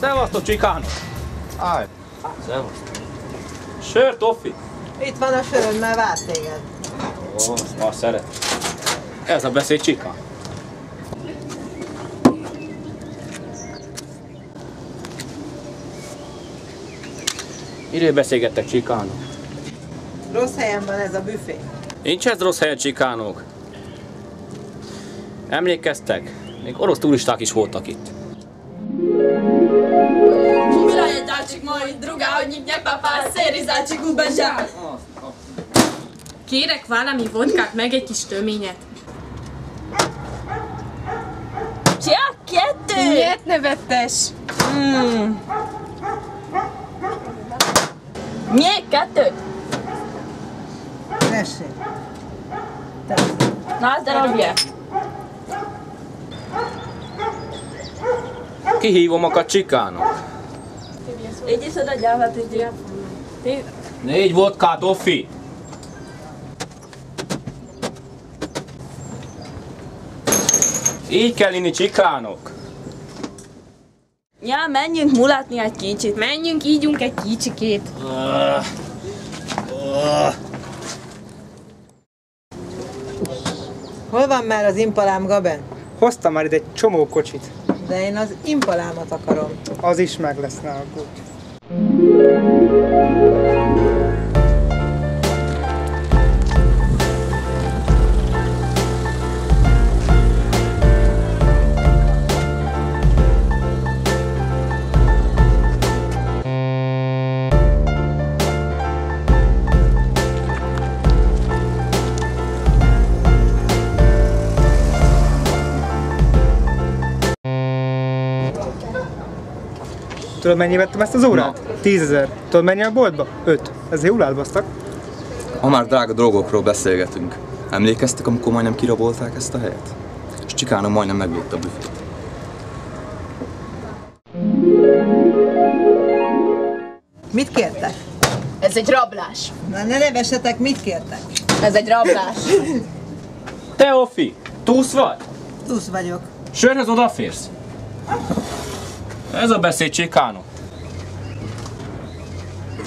Szevasztok, csikánok! Állj! Szevasztok! Sör, Toffi! Itt van a söröd, már várt téged. Ó, azt már szeret. Ez a beszéd, csikán. Miről beszélgettek, csikánok? Rossz helyen van ez a büfé. Nincs ez rossz helyen, csikánok. Emlékeztek? Még orosz turisták is voltak itt. Умирает зайчик мой, другая не попал, серый зайчик убежал. Kérek valami vodkát, meg egy kis töményet. Csak kettő! Miért nevettes? Miért kettő? Tessék. Na, zdravje. Kihívom a csikánok. Иди сюда, делать иди. Ты 4 vodkát, Toffi! Így kell inni, csikánok! Ja, menjünk mulatni egy kicsit. Menjünk, ígyunk egy kicsikét. Hol van már az impalám, Gaben? Hoztam már ide egy csomó kocsit. De én az impalámat akarom. Az is meg lesz, ne aggódj. Tudod, mennyi vettem ezt az órát? 10 000. Tudod, mennyi a boltba? 5. Ezért jól elbasztak. Ha már drága dolgokról beszélgetünk, emlékeztek, amikor majdnem kirabolták ezt a helyet? És csikánom majdnem meglőtt a büfét. Mit kértek? Ez egy rablás. Na ne nevessetek, mit kértek? Ez egy rablás. Te, Offi! Túsz vagy? Tusz vagyok. Sörhöz odaférsz? Ez a beszéd, csikánok.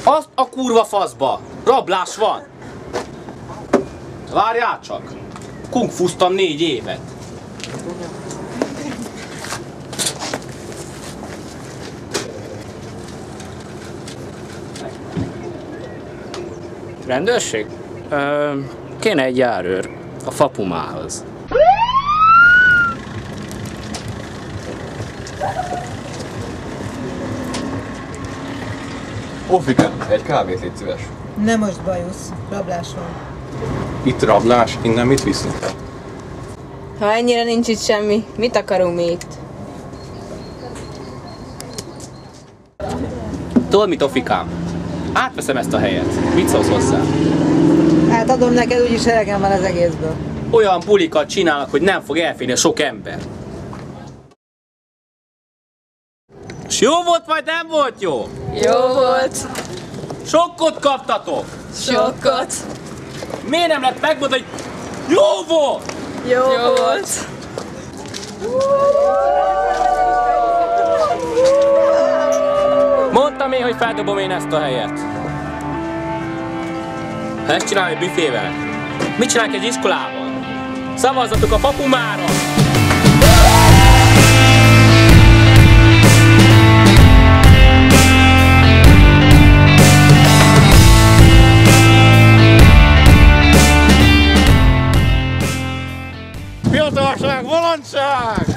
Azt a kurva faszba! Rablás van! Várjál csak! Kungfuztam 4 évet. Rendőrség? Kéne egy járőr a fapumához. Offike, egy kávét légy szíves. Ne most bajusz, rablás van. Itt rablás, innen mit viszünk? Ha ennyire nincs itt semmi, mit akarunk mi itt? Tudod mit, Offikám? Átveszem ezt a helyet. Mit szólsz hozzá? Hát adom neked, úgyis elegem van az egészből. Olyan bulikat csinálnak, hogy nem fog elférni a sok ember. És jó volt, vagy nem volt jó? Jó volt. Sokkot kaptatok! Sokkot. Miért nem lehet megmondani, hogy jó volt? Jó volt. Mondtam én, hogy feldobom én ezt a helyet. Ha ezt csinálom egy büfével, mit csinálok egy iskolával? Szavazzatok a papumára! Fiatalság, bolondság!